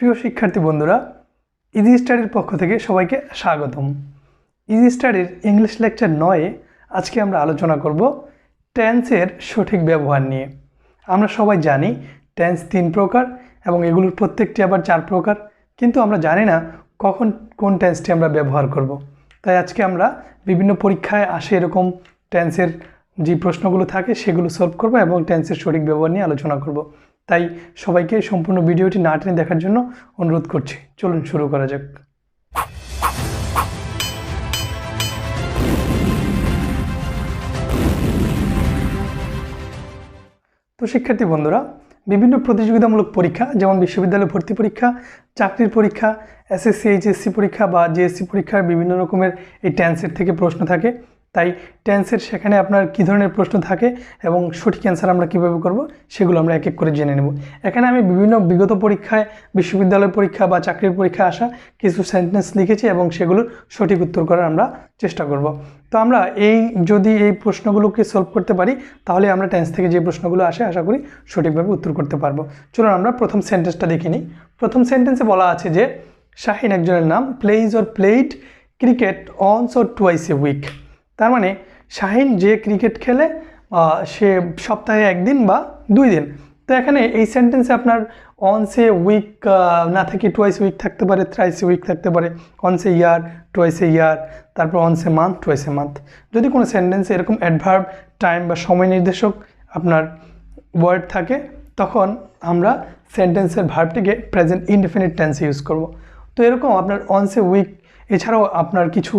প্রিয় শিক্ষার্থী বন্ধুরা, ইজি স্টাডির পক্ষ থেকে সবাইকে স্বাগতম। ইজি স্টাডির ইংলিশ লেকচার 9-এ আজকে আমরা আলোচনা করব টেন্সের সঠিক ব্যবহার নিয়ে। আমরা সবাই জানি টেন্স 3 প্রকার এবং এগুলোর প্রত্যেকটি আবার 4 প্রকার, কিন্তু আমরা জানি না কখন কোন টেন্সটি আমরা ব্যবহার করব। তাই আজকে আমরা বিভিন্ন পরীক্ষায় আসে এরকম টেন্সের যে প্রশ্নগুলো থাকে সেগুলো সলভ করব এবং টেন্সের সঠিক ব্যবহার নিয়ে আলোচনা করব। তাই সবাইকে সম্পূর্ণ ভিডিওটি না টেনে দেখার জন্য অনুরোধ করছি। চলুন শুরু করা যাক। তো শিক্ষার্থী বন্ধুরা, বিভিন্ন প্রতিযোগিতামূলক পরীক্ষা যেমন বিশ্ববিদ্যালয় ভর্তি পরীক্ষা, চাকরির পরীক্ষা, এসএসসি এইচএসসি পরীক্ষা বা জিএসসি পরীক্ষার বিভিন্ন রকমের এই টেন্সের থেকে প্রশ্ন থাকে। তাই টেন্সের সেখানে আপনার কী ধরনের প্রশ্ন থাকে এবং সঠিক অ্যান্সার আমরা কীভাবে করব সেগুলো আমরা এক এক করে জেনে নেব। এখানে আমি বিভিন্ন বিগত পরীক্ষায়, বিশ্ববিদ্যালয় পরীক্ষা বা চাকরির পরীক্ষা আসা কিছু সেন্টেন্স লিখেছি এবং সেগুলোর সঠিক উত্তর করার আমরা চেষ্টা করব। তো আমরা যদি এই প্রশ্নগুলোকে সলভ করতে পারি তাহলে আমরা টেন্স থেকে যে প্রশ্নগুলো আসে আশা করি সঠিকভাবে উত্তর করতে পারবো। চলুন আমরা প্রথম সেন্টেন্সটা দেখে নিই। প্রথম সেন্টেন্সে বলা আছে যে শাহিন একজনের নাম, plays or played cricket once or twice a week. তার মানে শাহিন যে ক্রিকেট খেলে সে সপ্তাহে একদিন বা 2 দিন। তো এখানে এই সেন্টেন্সে আপনার অনসে উইক না থেকে টুয়াইস উইক থাকতে পারে, থ্রাইস উইক থাকতে পারে, অনসে ইয়ার, টুয়াইস এ ইয়ার, তারপর অনসে মান্থ, টুয়াইস এ মান্থ। যদি কোনো সেন্টেন্সে এরকম অ্যাডভার্ব, টাইম বা সময় নির্দেশক আপনার ওয়ার্ড থাকে তখন আমরা সেন্টেন্সের ভার্বটিকে প্রেজেন্ট ইনডেফিনিট টেন্সে ইউজ করব। তো এরকম আপনার অনসে উইক এছাড়াও আপনার কিছু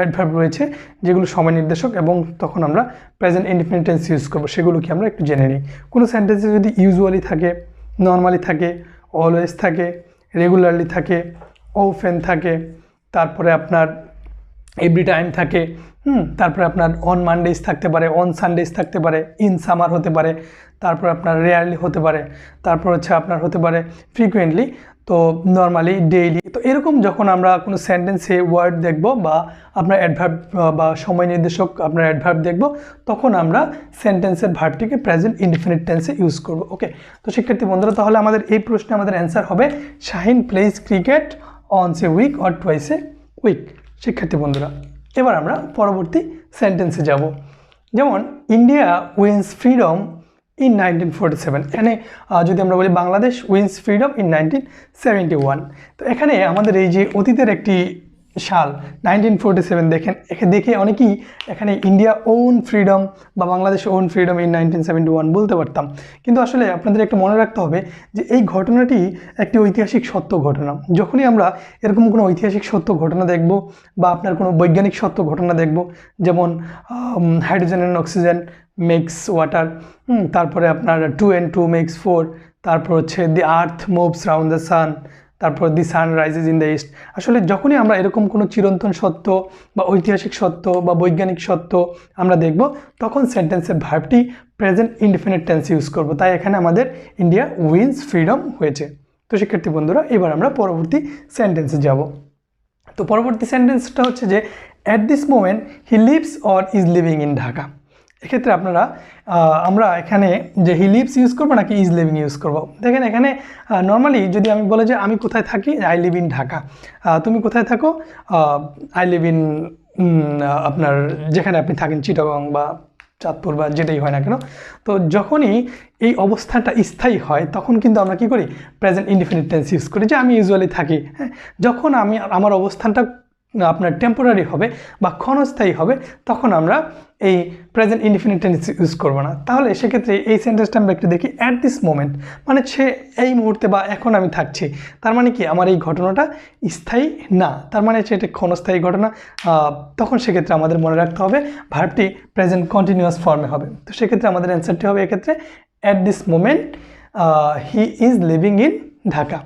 অ্যাডভার্ব রয়েছে যেগুলো সময় নির্দেশক এবং তখন আমরা প্রেজেন্ট ইনডেফিনিট টেন্স ইউজ করবো। সেগুলো কি আমরা একটু জেনে নিই। কোনো সেন্টেন্সে যদি ইউজুয়ালি থাকে, নর্মালি থাকে, অলওয়েজ থাকে, রেগুলারলি থাকে, অফেন থাকে, তারপরে আপনার এভরি টাইম থাকে, তারপরে আপনার অন মানডেজ থাকতে পারে, অন সানডেজ থাকতে পারে, ইন সামার হতে পারে, তারপর আপনার রেয়ারলি হতে পারে, তারপর হচ্ছে আপনার হতে পারে ফ্রিকুয়েন্টলি, তো নর্মালি, ডেইলি। তো এরকম যখন আমরা কোনো সেন্টেন্সে ওয়ার্ড দেখব বা আপনার অ্যাডভার্ব বা সময় নির্দেশক আপনার অ্যাডভার্ব দেখব তখন আমরা সেন্টেন্সের ভার্বটিকে প্রেজেন্ট ইনডেফিনিট টেন্সে ইউজ করব। ওকে, তো শিক্ষার্থী বন্ধুরা, তাহলে আমাদের এই প্রশ্নে আমাদের অ্যান্সার হবে Shahin plays cricket once a week or twice a week. শিক্ষার্থী বন্ধুরা, এবার আমরা পরবর্তী সেন্টেন্সে যাব। যেমন ইন্ডিয়া উইন্স ফ্রিডম ইন 1947। এখানে যদি আমরা বলি বাংলাদেশ উইন্স ফ্রিডম ইন 1971। তো এখানে আমাদের এই যে অতীতের একটি সাল 1947 দেখেন, দেখে অনেকেই এখানে ইন্ডিয়া ওন ফ্রিডম বা বাংলাদেশ ওন ফ্রিডম ইন 1971 বলতে পারতাম, কিন্তু আসলে আপনাদের একটা মনে রাখতে হবে যে এই ঘটনাটি একটি ঐতিহাসিক সত্য ঘটনা। যখনই আমরা এরকম কোনো ঐতিহাসিক সত্য ঘটনা দেখব বা আপনার কোনো বৈজ্ঞানিক সত্য ঘটনা দেখব, যেমন hydrogen and oxygen makes water, তারপরে আপনার 2 and 2 makes 4, তারপর হচ্ছে the earth moves round the sun, তারপর the sun rises in the east. আসলে যখনই আমরা এরকম কোনো চিরন্তন সত্য বা ঐতিহাসিক সত্য বা বৈজ্ঞানিক সত্য আমরা দেখব তখন সেন্টেন্সের ভার্বটি প্রেজেন্ট ইনডেফিনিট টেন্স ইউজ করব। তাই এখানে আমাদের ইন্ডিয়া উইন্স ফ্রিডম হয়েছে। তো শিক্ষার্থী বন্ধুরা, এবার আমরা পরবর্তী সেন্টেন্সে যাব। তো পরবর্তী সেন্টেন্সটা হচ্ছে যে at this moment he lives or is living in Dhaka. এক্ষেত্রে আমরা এখানে যে হি লিভস ইউজ করবো নাকি ইজ লিভিং ইউজ করবো। দেখেন এখানে নর্মালি যদি আমি বলে যে আমি কোথায় থাকি, আই লিভ ইন ঢাকা। তুমি কোথায় থাকো, আই লিভ ইন আপনার যেখানে আপনি থাকেন, চিটাগং বা চাঁদপুর বা যেটাই হয় না কেন। তো যখনই এই অবস্থানটা স্থায়ী হয় তখন কিন্তু আমরা কী করি, প্রেজেন্ট ইনডেফিনিট টেন্স ইউজ করি যে আমি ইউজুয়ালি থাকি। হ্যাঁ, যখন আমার অবস্থানটা আপনার টেম্পোরারি হবে বা ক্ষণস্থায়ী হবে তখন আমরা এই প্রেজেন্ট ইনডেফিনিট টেন্স ইউজ করবো না। তাহলে সেক্ষেত্রে এই সেন্টেন্সটা আমরা একটু দেখি, অ্যাট দিস মোমেন্ট মানে সে এই মুহূর্তে বা এখন আমি থাকছি, তার মানে কি আমার এই ঘটনাটা স্থায়ী না, তার মানে সেটা ক্ষণস্থায়ী ঘটনা। তখন সেক্ষেত্রে আমাদের মনে রাখতে হবে ভার্বটি প্রেজেন্ট কন্টিনিউয়াস ফর্মে হবে। তো সেক্ষেত্রে আমাদের অ্যান্সারটি হবে এক্ষেত্রে at this moment he is living in Dhaka.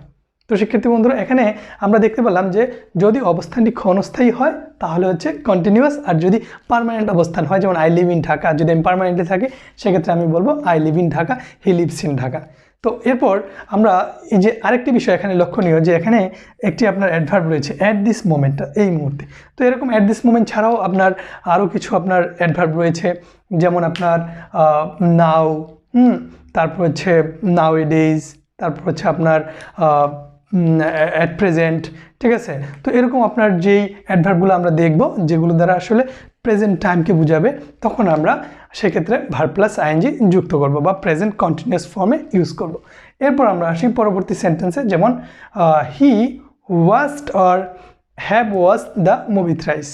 তো শিক্ষার্থী বন্ধুরা, এখানে আমরা দেখতে পেলাম যে যদি অবস্থানটি ক্ষণস্থায়ী হয় তাহলে হচ্ছে কন্টিনিউয়াস, আর যদি পার্মানেন্ট অবস্থান হয় যেমন আই লিভ ইন ঢাকা, যদি আমি পার্মানেন্টলি থাকি সেক্ষেত্রে আমি বলবো I live in Dhaka, he lives in Dhaka. তো এরপর আমরা এই যে আরেকটি বিষয় এখানে লক্ষণীয় যে এখানে একটি আপনার অ্যাডভার্ব রয়েছে অ্যাট দিস মোমেন্টটা, এই মুহূর্তে। তো এরকম অ্যাট দিস মোমেন্ট ছাড়াও আপনার আরও কিছু আপনার অ্যাডভার্ব রয়েছে, যেমন আপনার নাও, তারপর হচ্ছে নাও এ ডেজ, তারপর হচ্ছে আপনার অ্যাট প্রেজেন্ট, ঠিক আছে। তো এরকম আপনার যেই অ্যাডভার্বগুলো আমরা দেখব যেগুলো দ্বারা আসলে প্রেজেন্ট টাইমকে বোঝাবে, তখন আমরা সেক্ষেত্রে ভার্ব প্লাস আইএনজি যুক্ত করব বা প্রেজেন্ট কন্টিনিউয়াস ফর্মে ইউজ করব। এরপর আমরা আসি পরবর্তী সেন্টেন্সে, যেমন he watched or have watched the movie thrice.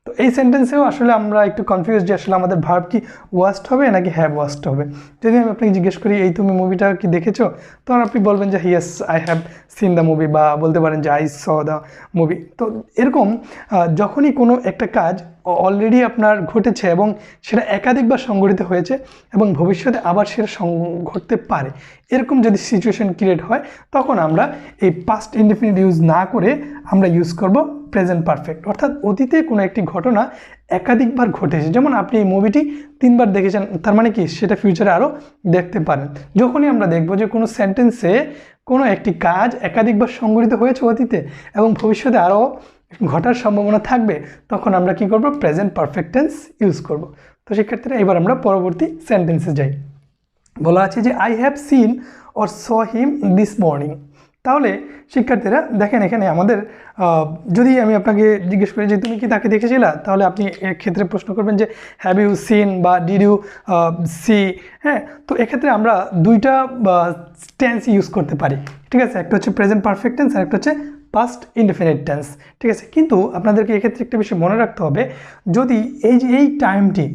তো এই সেন্টেন্সেও আসলে আমরা একটু কনফিউজ যে আসলে আমাদের ভার্ব কি ওয়াচড হবে নাকি হ্যাভ ওয়াচড হবে। যদি আমি আপনাকে জিজ্ঞেস করি এই তুমি মুভিটা কি দেখেছো, তখন আপনি বলবেন যে yes I have seen the movie, বা বলতে পারেন যে আই স দ্য মুভি। তো এরকম যখনই কোনো একটা কাজ অলরেডি আপনার ঘটেছে এবং সেটা একাধিকবার সংঘটিত হয়েছে এবং ভবিষ্যতে আবার সেটা ঘটতে পারে, এরকম যদি সিচুয়েশন ক্রিয়েট হয়, তখন আমরা এই পাস্ট ইনডেফিনিট ইউজ না করে আমরা ইউজ করব প্রেজেন্ট পারফেক্ট। অর্থাৎ অতীতে কোনো একটি ঘটনা একাধিকবার ঘটেছে, যেমন আপনি এই মুভিটি 3 বার দেখেছেন, তার মানে কি সেটা ফিউচারে আরও দেখতে পারেন। যখনই আমরা দেখব যে কোনো সেন্টেন্সে কোনো একটি কাজ একাধিকবার সংঘটিত হয়েছে অতীতে এবং ভবিষ্যতে আরও ঘটার সম্ভাবনা থাকবে, তখন আমরা কি করব, প্রেজেন্ট পারফেক্ট টেন্স ইউজ করব। তো সেক্ষেত্রে এবার আমরা পরবর্তী সেন্টেন্সে যাই। বলা আছে যে I have seen or saw him this morning. তাহলে শিক্ষার্থীরা দেখেন, এখানে আমাদের যদি আমি আপনাকে জিজ্ঞেস করি যে তুমি কি তাকে দেখেছিলা, তাহলে আপনি এক্ষেত্রে প্রশ্ন করবেন যে হ্যাভ ইউ সিন বা ডিড ইউ সি। হ্যাঁ, তো এক্ষেত্রে আমরা দুইটা টেন্স ইউজ করতে পারি, ঠিক আছে। একটা হচ্ছে প্রেজেন্ট পারফেক্ট টেন্স আর একটা হচ্ছে পাস্ট ইনডেফিনিট টেন্স, ঠিক আছে। কিন্তু আপনাদেরকে এক্ষেত্রে একটা বিষয় মনে রাখতে হবে, যদি এই টাইমটি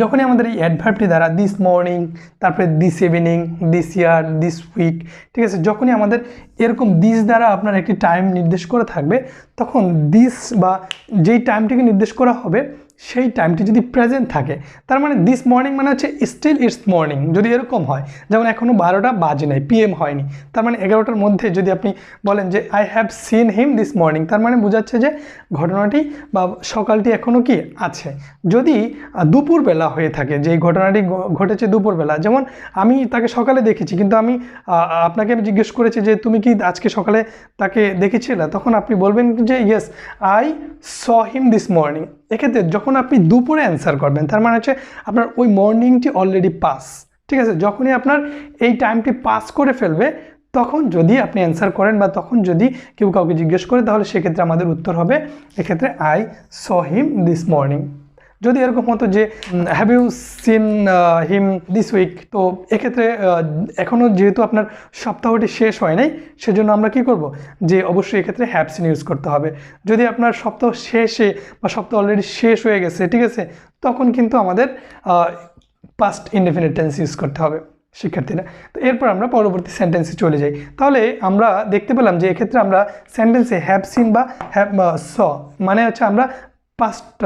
যখনই আমাদের এই অ্যাডভার্বটি দ্বারা দিস মর্নিং, তারপরে this evening, this year, this week, ঠিক আছে, যখনই আমাদের এরকম দিস দ্বারা আপনার একটি টাইম নির্দেশ করা থাকবে, তখন দিস বা যেই টাইমটিকে নির্দেশ করা হবে সেই টাইমটি যদি প্রেজেন্ট থাকে, তার মানে দিস মর্নিং মানে হচ্ছে স্টিল ইটস মর্নিং। যদি এরকম হয়, যেমন এখনও 12টা বাজে নাই, PM হয়নি, তার মানে 11টার মধ্যে যদি আপনি বলেন যে I have seen him this morning, তার মানে বোঝাচ্ছে যে ঘটনাটি বা সকালটি এখনও কি আছে। যদি দুপুরবেলা হয়ে থাকে, যে ঘটনাটি ঘটেছে দুপুরবেলা, যেমন আমি তাকে সকালে দেখেছি, কিন্তু আমি আপনাকে জিজ্ঞেস করেছি যে তুমি কি আজকে সকালে তাকে দেখেছিলে, তখন আপনি বলবেন যে yes I saw him this morning. এক্ষেত্রে যখন আপনি দুপুরে অ্যান্সার করবেন, তার মানে হচ্ছে আপনার ওই মর্নিংটি অলরেডি পাস, ঠিক আছে। যখনই আপনার এই টাইমটি পাস করে ফেলবে, তখন যদি আপনি অ্যান্সার করেন বা তখন যদি কেউ কাউকে জিজ্ঞেস করে, তাহলে সেক্ষেত্রে আমাদের উত্তর হবে এক্ষেত্রে I saw him this morning. যদি এরকম হতো যে have you seen him this week, তো এক্ষেত্রে এখনও যেহেতু আপনার সপ্তাহটি শেষ হয় নাই, সেজন্য আমরা কি করব, যে অবশ্যই এক্ষেত্রে হ্যাভ সিন ইউজ করতে হবে। যদি আপনার সপ্তাহ শেষে বা সপ্তাহ অলরেডি শেষ হয়ে গেছে, ঠিক আছে, তখন কিন্তু আমাদের পাস্ট ইনডেফিনিট টেন্স ইউজ করতে হবে শিক্ষার্থীরা। তো এরপর আমরা পরবর্তী সেন্টেন্সে চলে যাই। তাহলে আমরা দেখতে পেলাম যে এক্ষেত্রে আমরা সেন্টেন্সে হ্যাভ সিন বা হ্যাভ স মানে হচ্ছে আমরা পাস্ট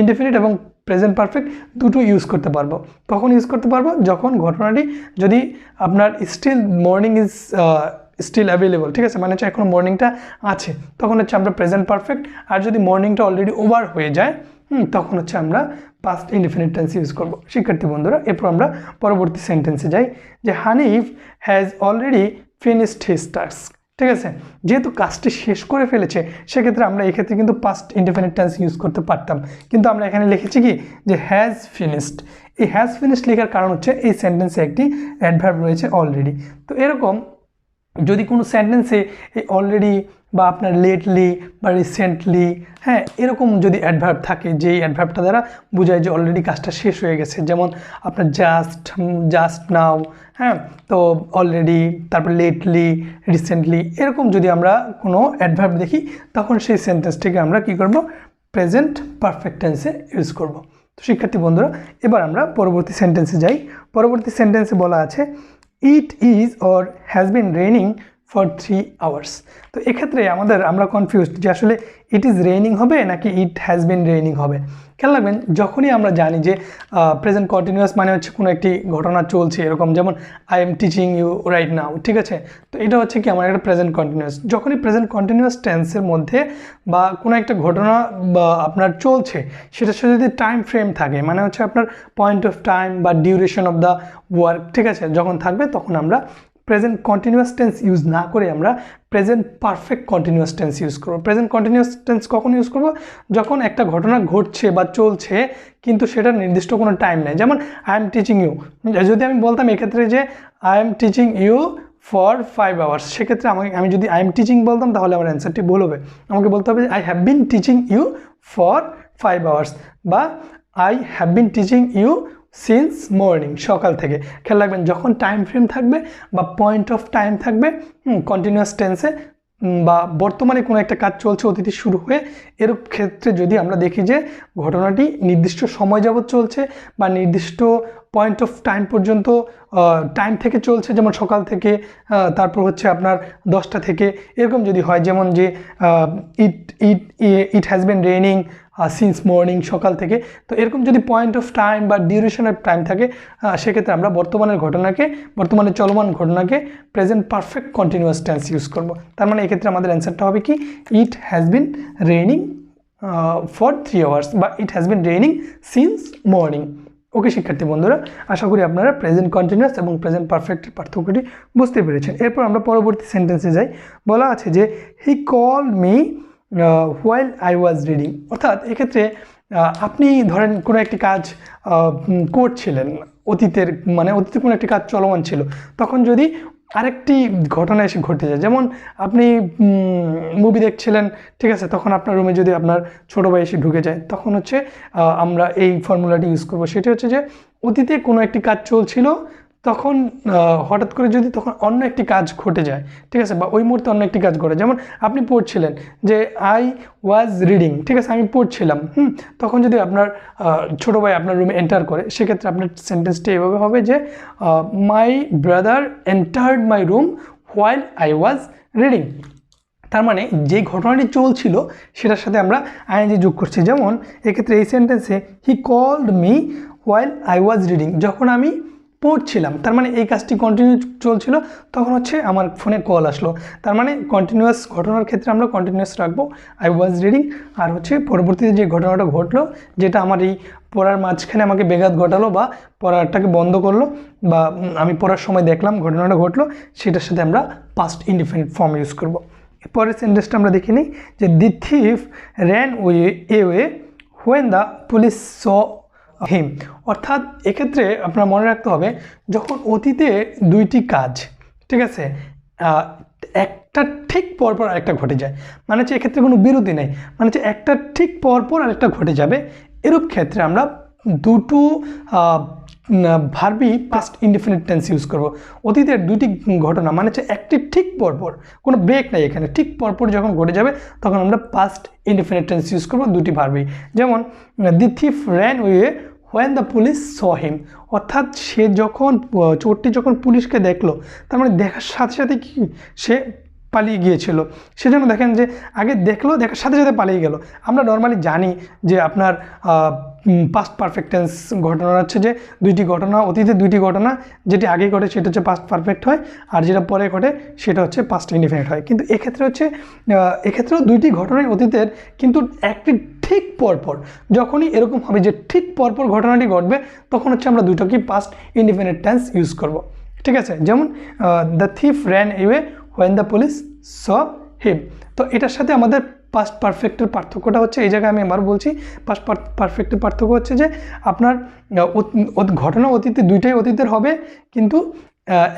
ইনডেফিনিট এবং প্রেজেন্ট পারফেক্ট দুটো ইউজ করতে পারবো। কখন ইউজ করতে পারবো, যখন ঘটনাটি যদি আপনার still morning is still available, ঠিক আছে, মানে হচ্ছে এখনো মর্নিংটা আছে, তখন হচ্ছে আমরা প্রেজেন্ট পারফেক্ট। আর যদি মর্নিংটা অলরেডি ওভার হয়ে যায়, তখন হচ্ছে আমরা পাস্ট ইনডেফিনিট টেন্স ইউজ করব। শিক্ষার্থী বন্ধুরা, এরপর আমরা পরবর্তী সেন্টেন্সে যাই, যে Hanif has already finished his task. ঠিক আছে, যেহেতু কাজটি শেষ করে ফেলেছে, সেক্ষেত্রে আমরা এক্ষেত্রে কিন্তু পাস্ট ইনডেফিনিট টেন্স ইউজ করতে পারতাম, কিন্তু আমরা এখানে লিখেছি কি, যে হ্যাজ ফিনিশড। এই হ্যাজ ফিনিশড লেখার কারণ হচ্ছে এই সেন্টেন্সে একটি অ্যাডভার্ব রয়েছে অলরেডি। তো এরকম যদি কোনো সেন্টেন্সে এই অলরেডি বা আপনার লেটলি বা রিসেন্টলি, হ্যাঁ, এরকম যদি অ্যাডভার্ব থাকে, যেই অ্যাডভার্বটা দ্বারা বোঝায় যে অলরেডি কাজটা শেষ হয়ে গেছে, যেমন আপনার জাস্ট নাও, হ্যাঁ, তো অলরেডি, তারপর লেটলি, রিসেন্টলি, এরকম যদি আমরা কোনো অ্যাডভার্ব দেখি, তখন সেই সেন্টেন্সটিকে আমরা কি করব, প্রেজেন্ট পারফেক্ট টেন্সে ইউজ করব। তো শিক্ষার্থী বন্ধুরা, এবার আমরা পরবর্তী সেন্টেন্সে যাই। পরবর্তী সেন্টেন্সে বলা আছে it is or has been raining for 3 hours। তো এক্ষেত্রে আমরা কনফিউজড যে আসলে ইট ইজ রেইনিং হবে নাকি ইট হ্যাজ বিন রেইনিং হবে। খেয়াল রাখবেন, যখনই আমরা জানি যে প্রেজেন্ট কন্টিনিউয়াস মানে হচ্ছে কোনো একটি ঘটনা চলছে, এরকম যেমন I am teaching you right now, ঠিক আছে, তো এটা হচ্ছে কি আমার একটা প্রেজেন্ট কন্টিনিউয়াস। যখনই প্রেজেন্ট কন্টিনিউয়াস টেন্সের মধ্যে বা কোনো একটা ঘটনা বা আপনার চলছে, সেটার সাথে যদি টাইম ফ্রেম থাকে, মানে হচ্ছে আপনার পয়েন্ট অফ টাইম বা ডিউরেশন অফ দ্য ওয়ার্ক, ঠিক আছে, যখন থাকবে, তখন আমরা প্রেজেন্ট কন্টিনিউয়াস টেন্স ইউজ না করে আমরা present perfect continuous tense use করবো। প্রেজেন্ট কন্টিনিউয়াস টেন্স কখন ইউজ করবো, যখন একটা ঘটনা ঘটছে বা চলছে, কিন্তু সেটা নির্দিষ্ট কোনো টাইম নেই। যেমন আই এম টিচিং ইউ, যদি আমি বলতাম এক্ষেত্রে যে I am teaching you for 5 hours, সেক্ষেত্রে আমি যদি আই এম টিচিং বলতাম তাহলে আমার অ্যান্সারটি ভুল হবে। আমাকে বলতে হবে I have been teaching you for 5 hours, বা I have been teaching you since morning, সকাল থেকে। খেয়াল রাখবেন যখন টাইম ফ্রেম থাকবে বা পয়েন্ট অফ টাইম থাকবে কন্টিনিউয়াস টেন্সে, বা বর্তমানে কোনো একটা কাজ চলছে অতীতে শুরু হয়ে, এর ক্ষেত্রে যদি আমরা দেখি যে ঘটনাটি নির্দিষ্ট সময় যাবৎ চলছে বা নির্দিষ্ট পয়েন্ট অফ টাইম পর্যন্ত টাইম থেকে চলছে, যেমন সকাল থেকে তারপর হচ্ছে আপনার 10টা থেকে, এরকম যদি হয়, যেমন যে it has been raining since morning, সকাল থেকে। তো এরকম যদি পয়েন্ট অফ টাইম বা ডিউরেশন অফ টাইম থাকে, সেক্ষেত্রে আমরা বর্তমানে চলমান ঘটনাকে present perfect continuous tense use করব। তার মানে এক্ষেত্রে আমাদের অ্যান্সারটা হবে কি, it has been raining for 3 hours, বা it has been raining since morning. Okay শিক্ষার্থী বন্ধুরা, আশা করি আপনারা প্রেজেন্ট কন্টিনিউয়াস এবং প্রেজেন্ট পারফেক্টের পার্থক্যটি বুঝতে পেরেছেন। এরপর আমরা পরবর্তী সেন্টেন্সে যাই। বলা আছে যে he called me while I was reading, অর্থাৎ এক্ষেত্রে আপনি ধরেন কোনো একটি কাজ করছিলেন, অতীতে কোনো একটি কাজ চলমান ছিল, তখন যদি আরেকটি ঘটনা এসে ঘটে যায়, যেমন আপনি মুভি দেখছিলেন, ঠিক আছে, তখন আপনার রুমে যদি আপনার ছোটো ভাই এসে ঢুকে যায়, তখন হচ্ছে আমরা এই ফর্মুলাটি ইউজ করব। সেটি হচ্ছে যে অতীতে কোনো একটি কাজ চলছিল, তখন হঠাৎ করে যদি তখন অন্য একটি কাজ ঘটে যায়, ঠিক আছে, বা ওই মুহূর্তে অন্য একটি কাজ ঘটে, যেমন আপনি পড়ছিলেন যে আই ওয়াজ রিডিং, ঠিক আছে, আমি পড়ছিলাম, তখন যদি আপনার ছোটো ভাই আপনার রুমে এন্টার করে, সেক্ষেত্রে আপনার সেন্টেন্সটি এভাবে হবে যে my brother entered my room while I was reading. তার মানে যে ঘটনাটি চলছিল সেটার সাথে আমরা আইএনজি যোগ করছি। যেমন এক্ষেত্রে এই সেন্টেন্সে he called me while I was reading, যখন আমি পড়ছিলাম, তার মানে এই কাজটি কন্টিনিউ চলছিল, তখন হচ্ছে আমার ফোনে কল আসলো। তার মানে কন্টিনিউয়াস ঘটনার ক্ষেত্রে আমরা কন্টিনিউয়াস রাখবো আই ওয়াজ রিডিং। আর হচ্ছে পরবর্তীতে যে ঘটনাটা ঘটলো, যেটা আমার এই পড়ার মাঝখানে আমাকে ব্যাঘাত ঘটালো বা পড়াটাকে বন্ধ করলো, বা আমি পড়ার সময় দেখলাম ঘটনাটা ঘটলো, সেটার সাথে আমরা পাস্ট ইনডিফিনিট ফর্ম ইউজ করব। পরের সেন্টেন্সটা আমরা দেখে নিই যে the thief ran away when the police saw him, অর্থাৎ এক্ষেত্রে আপনার মনে রাখতে হবে যখন অতীতে দুইটি কাজ, ঠিক আছে, একটা ঠিক পরপর আরেকটা ঘটে যায়, মানে হচ্ছে এক্ষেত্রে কোনো বিরতি নেই, মানে হচ্ছে একটা ঠিক পরপর আরেকটা ঘটে যাবে, এরূপ ক্ষেত্রে আমরা দুটো ভার্বই পাস্ট ইনডিফিনিট টেন্স ইউজ করব। অতীতের দুইটি ঘটনা মানে হচ্ছে একটি ঠিক পরপর, কোনো ব্রেক নাই এখানে, ঠিক পরপর যখন ঘটে যাবে তখন আমরা পাস্ট ইনডিফিনিট টেন্স ইউজ করব দুটি ভার্বই। যেমন the thief ran away when the police saw him, অর্থাৎ চোরটি যখন পুলিশকে দেখলো, তার মানে দেখার সাথে সাথে কি সে পালিয়ে গিয়েছিল। সেজন্য দেখেন যে আগে দেখার সাথে সাথে পালিয়ে গেল। আমরা নর্মালি জানি যে আপনার পাস্ট পারফেক্ট টেন্স ঘটনা হচ্ছে যে অতীতে দুইটি ঘটনা, যেটি আগে ঘটে সেটা হচ্ছে পাস্ট পারফেক্ট হয়, আর যেটা পরে ঘটে সেটা হচ্ছে পাস্ট ইনডিফিনিট হয়। কিন্তু এক্ষেত্রেও দুইটি ঘটনাই অতীতের, কিন্তু একটি ঠিক পরপর, যখনই এরকম হবে যে ঠিক পরপর ঘটনাটি ঘটবে, তখন হচ্ছে আমরা দুটোকেই পাস্ট ইনডিফিনিট টেন্স ইউজ করব, ঠিক আছে। যেমন the thief ran away when the police saw him. তো এটার সাথে আমাদের পাস্ট পারফেক্টের পার্থক্যটা হচ্ছে, এই জায়গায় আমি আবার বলছি, পাস্ট পারফেক্টের পার্থক্য হচ্ছে যে আপনার ঘটনা অতীতে দুইটাই অতীতের হবে, কিন্তু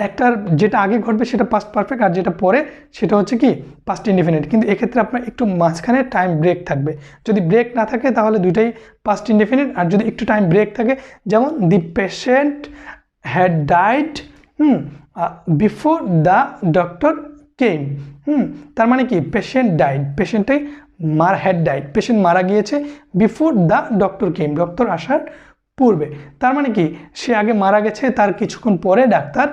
একটার যেটা আগে ঘটবে সেটা পাস্ট পারফেক্ট, আর যেটা পরে সেটা হচ্ছে কি পাস্ট ইনডিফিনিট। কিন্তু এক্ষেত্রে আপনার একটু মাঝখানে টাইম ব্রেক থাকবে। যদি ব্রেক না থাকে তাহলে দুইটাই পাস্ট ইনডিফিনিট, আর যদি একটু টাইম ব্রেক থাকে, যেমন দি patient had died before the doctor came. তার মানে কি পেশেন্ট ডাইড, পেশেন্ট মারা গিয়েছে, before the doctor came, doctor আসার পূর্বে। তার মানে কি সে আগে মারা গেছে, তার কিছুক্ষণ পরে ডাক্তার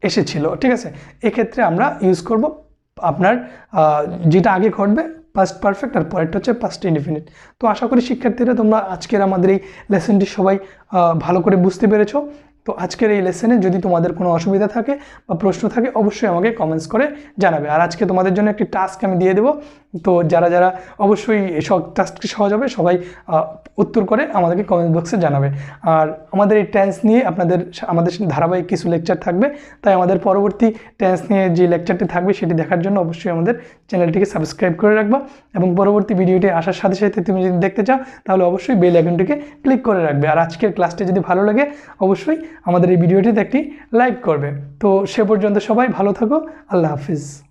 এসেছিল, ঠিক আছে। এক্ষেত্রে আমরা ইউজ করব আপনার যেটা আগে ঘটবে পাস্ট পারফেক্ট, আর পরেরটা হচ্ছে পাস্ট ইনডিফিনিট। তো আশা করি শিক্ষার্থীরা তোমরা আজকের আমাদের এই লেসনটি সবাই ভালো করে বুঝতে পেরেছো। তো আজকের এই লেসনে যদি তোমাদের কোনো অসুবিধা থাকে বা প্রশ্ন থাকে, অবশ্যই আমাকে কমেন্টস করে জানাবে। আর আজকে তোমাদের জন্য একটি টাস্ক আমি দিয়ে দেবো, তো যারা যারা অবশ্যই সব টাস্কটি সহজ হবে সবাই উত্তর করে আমাদেরকে কমেন্ট বক্সে জানাবে। আর আমাদের এই টেন্স নিয়ে আমাদের ধারাবাহিক কিছু লেকচার থাকবে, তাই আমাদের পরবর্তী টেন্স নিয়ে যে লেকচারটি থাকবে সেটি দেখার জন্য অবশ্যই আমাদের চ্যানেলটিকে সাবস্ক্রাইব করে রাখবা, এবং পরবর্তী ভিডিওটি আসার সাথে সাথে তুমি যদি দেখতে চাও তাহলে অবশ্যই বেল আইকনটিকে ক্লিক করে রাখবে। আর আজকের ক্লাসটি যদি ভালো লাগে অবশ্যই আমাদের এই ভিডিওটিতে একটি লাইক করবে। তো সে পর্যন্ত সবাই ভালো থাকো। আল্লাহ হাফিজ।